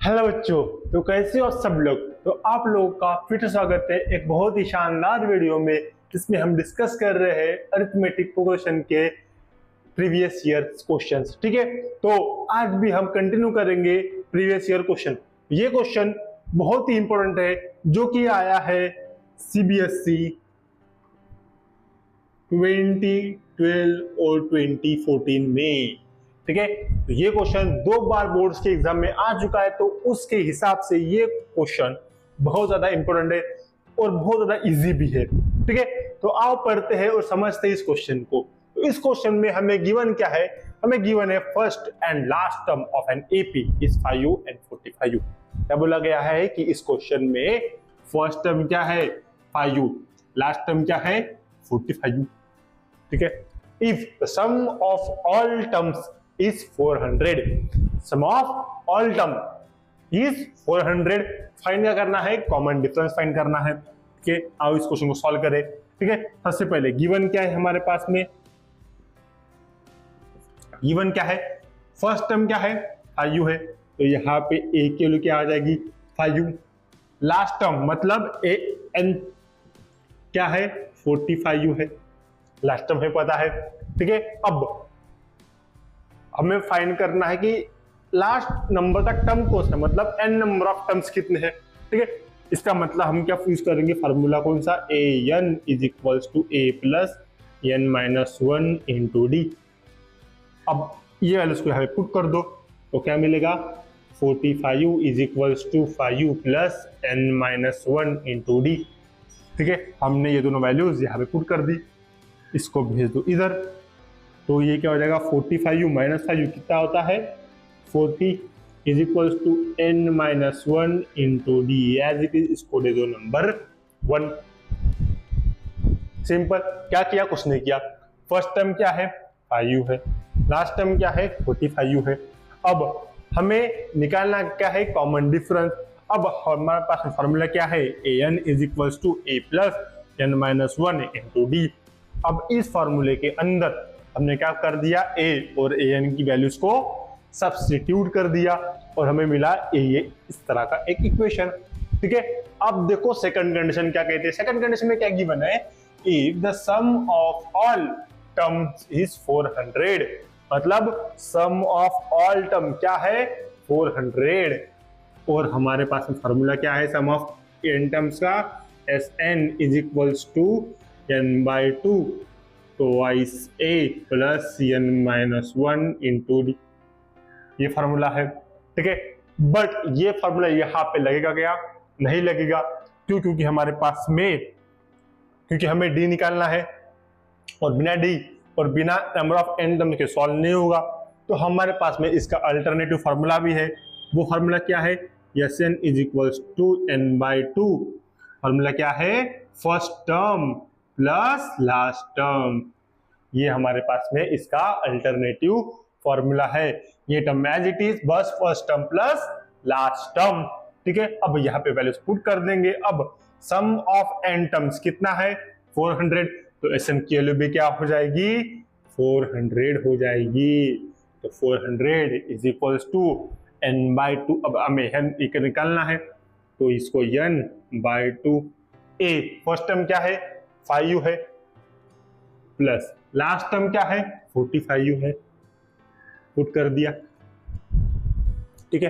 Hello बच्चों, तो कैसे हो सब लोग। तो आप लोगों का फिर से स्वागत है एक बहुत ही शानदार वीडियो में, जिसमें हम डिस्कस कर रहे हैं अरिथमेटिक प्रोग्रेशन के प्रीवियस ईयर क्वेश्चंस। ठीक है, तो आज भी हम कंटिन्यू करेंगे प्रीवियस ईयर क्वेश्चन। ये क्वेश्चन बहुत ही इंपॉर्टेंट है, जो कि आया है सीबीएसई 2012 और 2014 में। ठीक है, तो ये क्वेश्चन 2 बार बोर्ड्स के एग्जाम में आ चुका है, तो उसके हिसाब से ये क्वेश्चन बहुत ज्यादा इंपॉर्टेंट है और बहुत ज्यादा इजी भी है। ठीक है, तो आओ पढ़ते हैं और समझते हैं इस क्वेश्चन को। तो इस क्वेश्चन में हमें गिवन क्या है? हमें गिवन है first and last term of an AP is 5u and 45u। क्या बोला गया है कि इस क्वेश्चन में फर्स्ट टर्म क्या है 5u, लास्ट टर्म क्या है 45u। ठीक है, if the sum of all terms is 400, sum of all term is 400। Find क्या करना है? कॉमन डिफरेंस फाइंड करना है। ठीक है, आओ इस क्वेश्चन को सॉल्व करें। ठीक है, सबसे पहले गिवन क्या है हमारे पास में? गिवन क्या है? फर्स्ट टर्म क्या है 5u है, तो यहाँ पे a की वैल्यू क्या आ जाएगी 5u। लास्ट टर्म मतलब a n क्या है 45u है, लास्ट टर्म है पता है। ठीक है, अब हमें फाइंड करना है कि लास्ट नंबर का टर्म कौन सा, मतलब n नंबर ऑफ टर्म्स कितने हैं। ठीक है, इसका मतलब हम क्या यूज करेंगे? फार्मूला कौन सा? an is equals to a plus n minus 1 into d. अब ये वैल्यूज को यहाँ पे पुट कर दो, तो क्या मिलेगा? 45u is equals to 5u plus n minus 1 into d. ठीक है, हमने ये दोनों वैल्यूज यहाँ पे पुट कर दी, इसको भेज दो इधर। तो ये क्या हो जाएगा? 45u माइनस 5u कितना होता है 40 is equals to n minus 1 into d as it is. इसको दे दो नंबर 1। सिंपल, क्या किया? कुछ नहीं किया। फर्स्ट टर्म क्या है 5u है, लास्ट टर्म क्या है 45u है। अब हमें निकालना क्या है? Common difference. अब हमारे पास फॉर्मूला क्या है? an is equals to a plus n minus 1 into d. अब इस फॉर्मूले के अंदर हमने क्या कर दिया? a और an की वैल्यूज को सब्स्टिट्यूट कर दिया और हमें मिला ये इस तरह का एक इक्वेशन। ठीक है, अब देखो सेकंड कंडीशन क्या कहते हैं। सेकंड कंडीशन में क्या गिवन है? If the sum of all terms is 400, मतलब सम ऑफ ऑल टर्म क्या है 400। और हमारे पास में फॉर्मूला क्या है सम ऑफ n टर्म्स का? Sn is equals to n/2 twice a plus n minus 1 into d. ये फॉर्मूला है। ठीक है, बट ये फॉर्मूला यहाँ पे लगेगा क्या? नहीं लगेगा। क्यों? क्योंकि हमारे पास में, क्योंकि हमें डी निकालना है और बिना डी और बिना नंबर ऑफ n टर्म के सॉल्व नहीं होगा। तो हमारे पास में इसका अल्टरनेटिव फॉर्मूला भी है। वो फॉर्मूला क्या है? Sn is equals to n/2। Formula क्या है? First term plus last term. ये हमारे पास में इसका अल्टरनेटिव फॉर्मूला है। ये टर्म एज इट इज, बस first term plus last term. ठीक है, अब यहाँ पे वैल्यूज पुट कर देंगे। अब सम ऑफ n टर्म्स कितना है 400, तो Sn की वैल्यू भी क्या हो जाएगी 400 हो जाएगी। तो 400 इज इक्वल्स टू n/2। अब हमें n निकालना है, तो इसको n/2 a फर्स्ट टर्म क्या है 5u है, प्लस लास्ट टर्म क्या है 45u है, पुट कर दिया। ठीक है,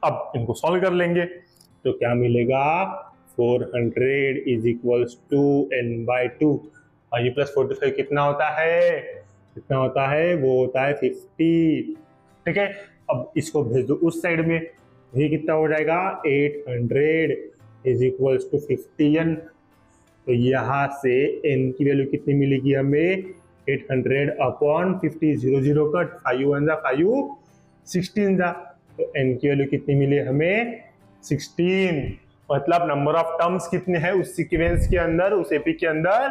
अब इनको सॉल्व कर लेंगे तो क्या मिलेगा? 400 इज इक्वल्स टू n/2। और ये प्लस 45 कितना होता है? कितना होता है? वो होता है 50। ठीक है, अब इसको भेज दो उस साइड में। ये कितना हो जाएगा? 800 इज इक्वल्स टू 50n। तो यहाँ से n की वैल्यू कितनी मिलेगी हमें? 800 अपॉन 50, 0 0 कट, 5u 5u 16 जा। तो n की वैल्यू कितनी मिली हमें? 16। मतलब नंबर ऑफ टर्म्स कितने हैं उस सीक्वेंस के अंदर, उस एपी के अंदर?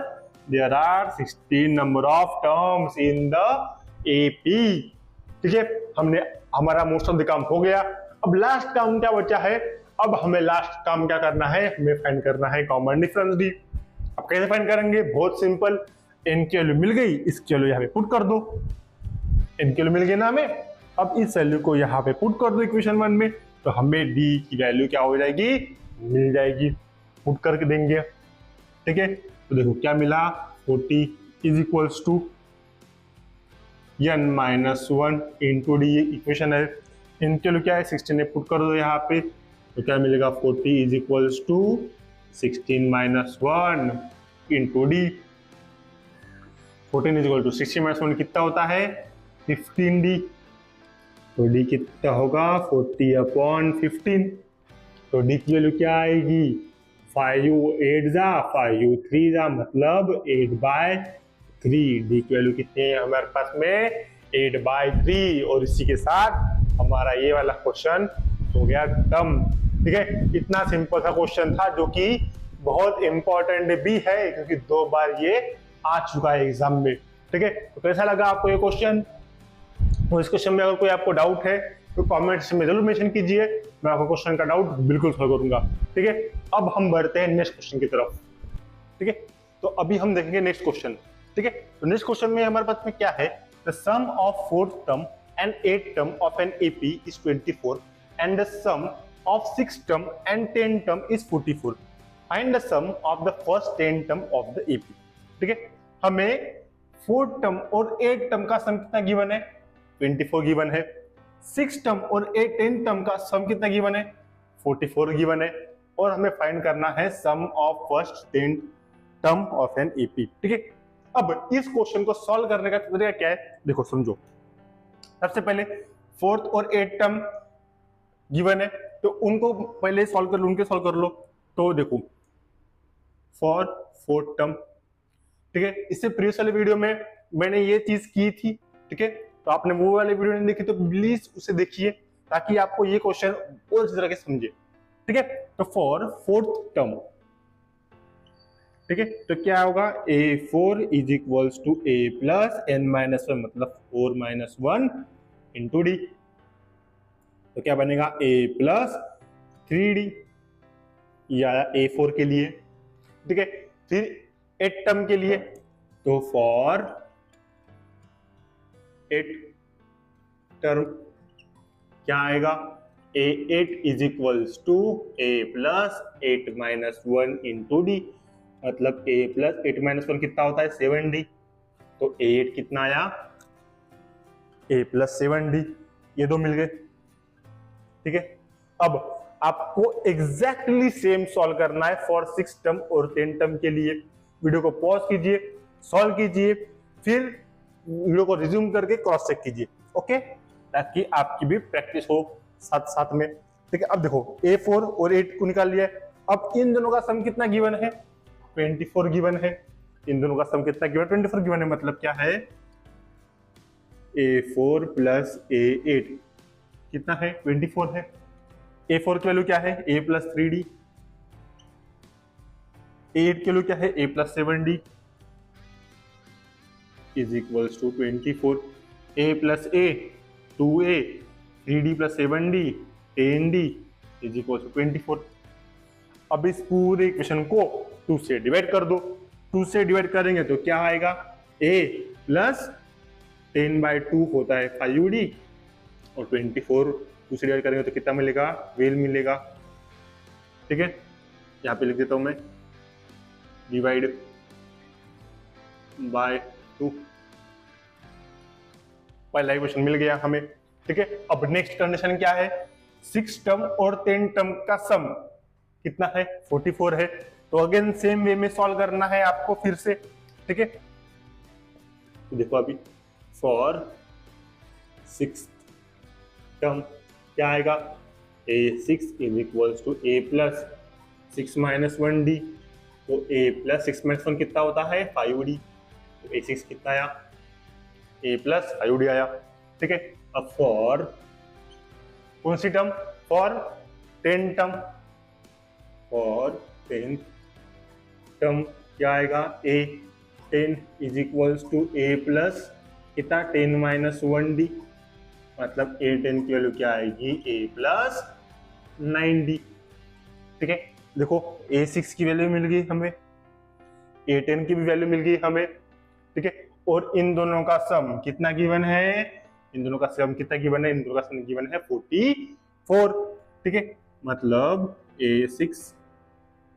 There are 16 number of terms in the AP. ठीक है, हमने हमारा मोस्ट ऑफ द काम हो गया। अब लास्ट काम क्या बचा है? अब हमें लास्ट काम क्या करना है? हमें फाइंड करना है कॉमन डिफरेंस डी। अब कैसे फाइंड करेंगे? बहुत सिंपल, n की वैल्यू मिल गई, इसकी वैल्यू यहाँ पे पुट कर दो। n की वैल्यू मिल गई ना हमें। अब इस वैल्यू को यहाँ पे पुट कर दो इक्वेशन 1 में, तो हमें डी की वैल्यू क्या हो जाएगी, मिल जाएगी। पुट करके देंगे, ठीक है। तो देखो क्या मिला, 40 is equals to n-1 into d, equation है। इनके लिए क्या है 16 पुट कर दो यहाँ पे, तो क्या मिलेगा 40 is equals to 16-1 into d. 14 is equal to 16-1 कितना होता है 15d, तो डी कितना होगा 40/15। तो डी की वैल्यू क्या आएगी 5 8 जा 5 3 जा मतलब 8/3। डी की वैल्यू कितनी है हमारे पास में 8/3। और इसी के साथ हमारा ये वाला क्वेश्चन हो गया खत्म, ठीक है। इतना सिंपल सा क्वेश्चन था जो कि बहुत इंपॉर्टेंट भी है क्योंकि 2 बार ये आ चुका है एग्जाम में, ठीक है। तो कैसा लगा आपको ये क्वेश्चन? तो इस क्वेश्चन में अगर कोई आपको डाउट है तो कमेंट्स में जरूर मेंशन कीजिए, मैं आपको क्वेश्चन का डाउट बिल्कुल सॉल्व करूंगा, ठीक है। अब हम बढ़ते हैं नेक्स्ट क्वेश्चन की तरफ, ठीक है। तो अभी हम देखेंगे नेक्स्ट क्वेश्चन, ठीक है। तो नेक्स्ट क्वेश्चन में हमारे पास में क्या है, the sum of 4th term and 8th term of an AP is 24 and the sum of 6th term and 10th term is 44। Find the sum of the first 10th term of the AP, ठीक है। हमें 4th term और 8th term का सम कितना given है 24 given है। 6th term और 10th term का सम कितना गिवन है 44 गिवन है। और हमें फाइंड करना है sum of first 10th term of an AP, ठीक है। अब इस क्वेश्चन को सॉल्व करने का तरीका क्या है, देखो समझो। सबसे पहले 4th और 8th टर्म गिवन है तो उनको पहले सॉल्व कर लो, उनके सॉल्व कर लो। तो देखो फॉर 4th टर्म, ठीक है। इससे प्रीवियस वाले वीडियो में मैंने ये चीज की थी, ठीक है। तो आपने वो वाले वीडियो नहीं देखी तो प्लीज उसे देखिए ताकि आपको ये क्वेश्चन और अच्छी तरह से समझे, ठीक है। तो फॉर 4th टर्म, ठीक है, तो क्या होगा a4 is equals to a plus n-1 मतलब 4-1 इंटू डी। तो क्या बनेगा a प्लस 3d, या a4 के लिए, ठीक है। फिर 8th टर्म के लिए, तो फॉर 8th टर्म क्या आएगा a8 is equals to a plus 8-1 into d, मतलब a प्लस 8-1 कितना होता है 7d। तो a8 कितना आया a प्लस 7d, ये दो मिल गए, ठीक है। अब आपको एग्जैक्टली सेम सॉल्व करना है फॉर 6th टर्म और 10th टर्म के लिए। वीडियो को पॉज कीजिए, सॉल्व कीजिए, फिर वीडियो को रिज्यूम करके क्रॉस चेक कीजिए, ओके, ताकि आपकी भी प्रैक्टिस हो साथ साथ में, ठीक है। अब देखो a4 और 8 को निकाल लिया। अब इन दोनों का सम कितना गिवन है 24 गिवन है। इन दोनों का सम कितना गिवन 24 गिवन है, मतलब क्या है a4 प्लस a8 कितना है 24 है। a4 की वैल्यू क्या है a प्लस 3d, a8 की वैल्यू क्या है a plus 7d is equals to 24। a plus a 2a 3d plus 7d 10d is equals to 24। अब इस पूरे इक्वेशन को 2 से डिवाइड कर दो। 2 से डिवाइड करेंगे तो क्या आएगा a प्लस 10/2 होता है 5d और 24 2 से डिवाइड करेंगे तो कितना मिलेगा 12 मिलेगा, ठीक है। यहाँ पे लिख देता हूं मैं डिवाइड बाय 2। पहला इक्वेशन मिल गया हमें, ठीक है। अब नेक्स्ट कंडीशन क्या है 6th टर्म और 10th टर्म का सम कितना है 44 है। तो अगेन सेम वे में सॉल्व करना है आपको फिर से, ठीक है। तो देखो अभी फॉर 6th टर्म क्या आएगा a6 is equals to a plus 6-1d। तो a प्लस 6-1 कितना होता है 5d। तो a6 कितना आया a प्लस 5d आया, ठीक है। अब फॉर कौन सी term for 10th term, for 10th term क्या आएगा a10 is equals to a plus कितना 10-1d, मतलब a10 की वैल्यू क्या आएगी a प्लस 9d, ठीक है। देखो a6 की वैल्यू मिल गई हमें, a10 की भी वैल्यू मिल गई हमें, ठीक है। और इन दोनों का सम कितना गिवन है, इन दोनों का सम कितना गिवन है, इन दोनों का सम गिवन है 44, ठीक है, मतलब A6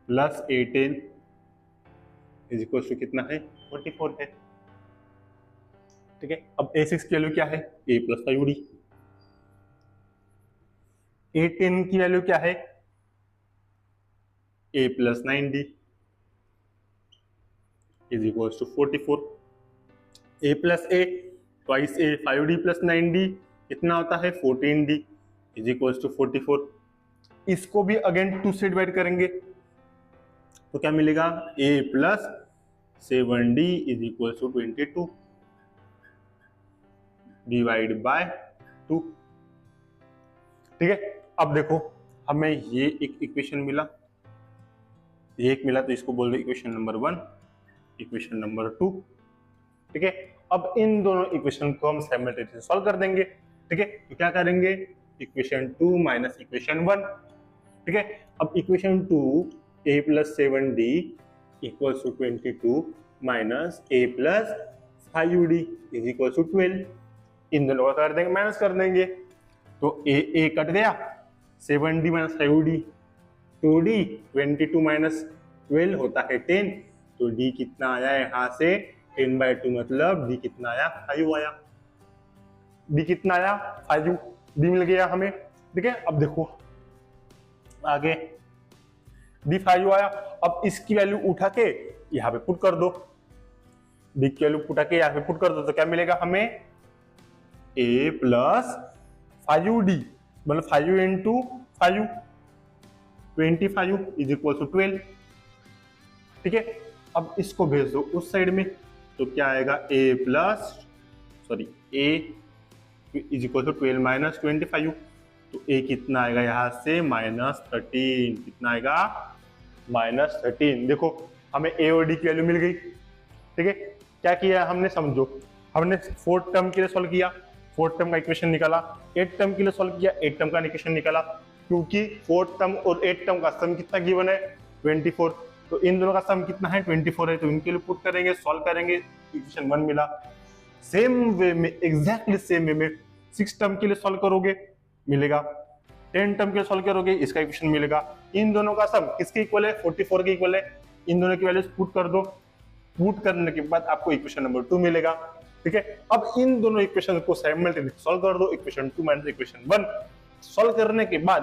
plus A10 is equal to कितना है 44 है। ठीक है, अब A6 की वैल्यू क्या है A प्लस 5D, A10 की वैल्यू क्या है A plus 9D is equal to 44। A plus A twice A 5D plus 9D कितना होता है 14D इज इक्वल टू 44। इसको भी अगेन 2 से डिवाइड करेंगे तो क्या मिलेगा A plus 7D is equal to 22 divide by 2। ठीक है, अब देखो हमें ये एक इक्वेशन मिला, ये एक मिला तो इसको बोल दो इक्वेशन नंबर 1, इक्वेशन नंबर 2। ठीक है, अब इन दोनों इक्वेशन को हम साइमल्टेनियसली सॉल्व कर देंगे। ठीक है, तो क्या करेंगे इक्वेशन 2 माइनस इक्वेशन 1। ठीक है, अब equation 2 A plus 7D equals to 22 minus A plus 5D is equal to 12। इन दोनों का कर देंगे, माइनस कर देंगे तो A कट गया, 7D minus 5D 2D, 22 minus 12 होता है 10, तो D कितना आया यहाँ से 10/2 मतलब D कितना आया 5 आया। D कितना आया 5, D मिल गया हमें। ठीक है, अब देखो आगे D 5 आया, अब इसकी वैल्यू उठा के यहाँ पे पुट कर दो, D की वैल्यू उठा के यहाँ पे पुट कर दो तो क्या मिलेगा हमें A प्लस 5D मतलब 5 इंटू 5 25 इज इक्वल टू 12। ठीक है, अब इसको भेज दो उस साइड में तो क्या आएगा A is equal to 12 minus 25, तो A कितना आएगा यहाँ से -13, कितना आएगा -13। देखो हमें A और D की वैल्यू मिल गई। ठीक है, क्या किया हमने समझो, हमने 4th टर्म के लिए सॉल्व किया, 4th टर्म का इक्वेशन निकाला, 8th टर्म के लिए सॉल्व किया, 8th टर्म का इक्वेशन निकाला, क्योंकि 4th टर्म और 8th टर्म का सम कितना गिवन है 24, तो इन दोनों का सम कितना है 24 है, तो इनके लिए पुट करेंगे, सॉल्व करेंगे, इक्वेशन 1 मिला। सेम वे में एग्जैक्टली सेम वे में 6th टर्म के लिए सॉल्व करोगे मिलेगा, 10th टर्म के लिए सॉल्व करोगे इसका इक्वेशन मिलेगा। इन दोनों का सम किसके इक्वल है 44 के इक्वल है, इन दोनों की वैल्यूज पुट कर दो, पुट करने के बाद आपको इक्वेशन नंबर 2 मिलेगा। ठीक है, अब इन दोनों इक्वेशन को साइमल्टेनियसली सॉल्व कर दो, इक्वेशन 2 माइनस इक्वेशन 1। सॉल्व करने के बाद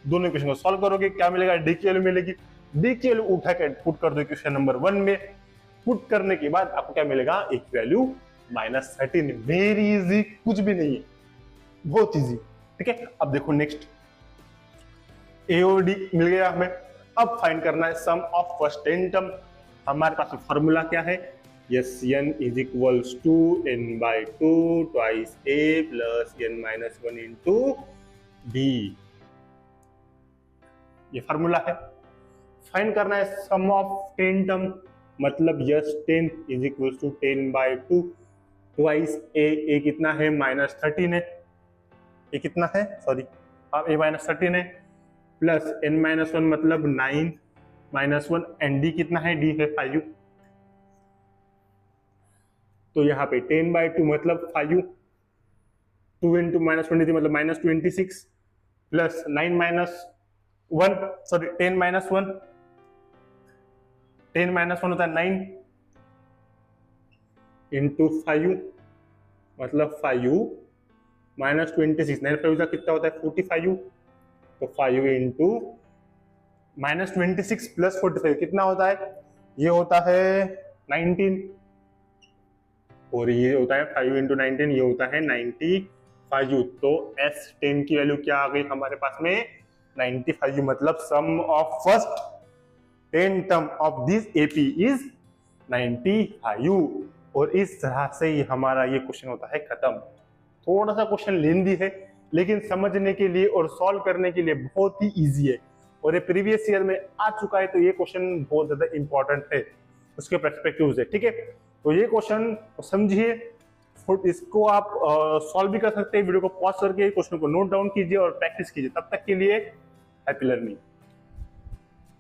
दोनों इक्वेशन को सॉल्व करोगे, क्या मिलेगा D की वैल्यू मिलेगी, D की वैल्यू उठा के पुट कर दो इक्वेशन नंबर 1 में, पुट करने के बाद आपको क्या मिलेगा एक वैल्यू -13। वेरी इजी, कुछ भी नहीं है, बहुत इजी। ठीक है, अब देखो नेक्स्ट A और D मिल गया हमें, अब फाइंड करना है सम ऑफ फर्स्ट 10 टर्म। हमारे पास फॉर्मूला क्या है, Sn is equals to n/2 twice A plus n-1 into D, ये फॉर्मूला है। फाइंड करना है सम ऑफ 10 टर्म, मतलब S10 is equals to 10/2 twice A कितना है -13 है, ये कितना है सॉरी अब A -13 है, प्लस n-1 मतलब 9 -1 एंड D कितना है D है 5, तो यहाँ पे 10/2 मतलब 5, 2 इंटू -23 मतलब -26 प्लस 9 -1 सॉरी 10 -1 होता है 9 इंटू 5 मतलब 5 -26, 9 5 का कितना होता है 45, तो 5 इंटू -26 प्लस 45 कितना होता है, ये होता है 19, और ये होता है 5 इंटू 19, ये होता है 95। तो S10 की वैल्यू क्या आ गई हमारे पास में 95, मतलब sum of first 10 term of this AP is 95। और इस तरह से ही हमारा ये क्वेश्चन होता है खत्म। थोड़ा सा क्वेश्चन लेंदी है, लेकिन समझने के लिए और सॉल्व करने के लिए बहुत ही इजी है, और ये प्रीवियस ईयर में आ चुका है, तो ये क्वेश्चन बहुत ज्यादा इंपॉर्टेंट है उसके पर्सपेक्टिव से। ठीक है, तो ये क्वेश्चन समझिए, इसको आप सॉल्व भी कर सकते हैं, वीडियो को पॉज करके क्वेश्चन को नोट डाउन कीजिए और प्रैक्टिस कीजिए। तब तक के लिए हैप्पी लर्निंग।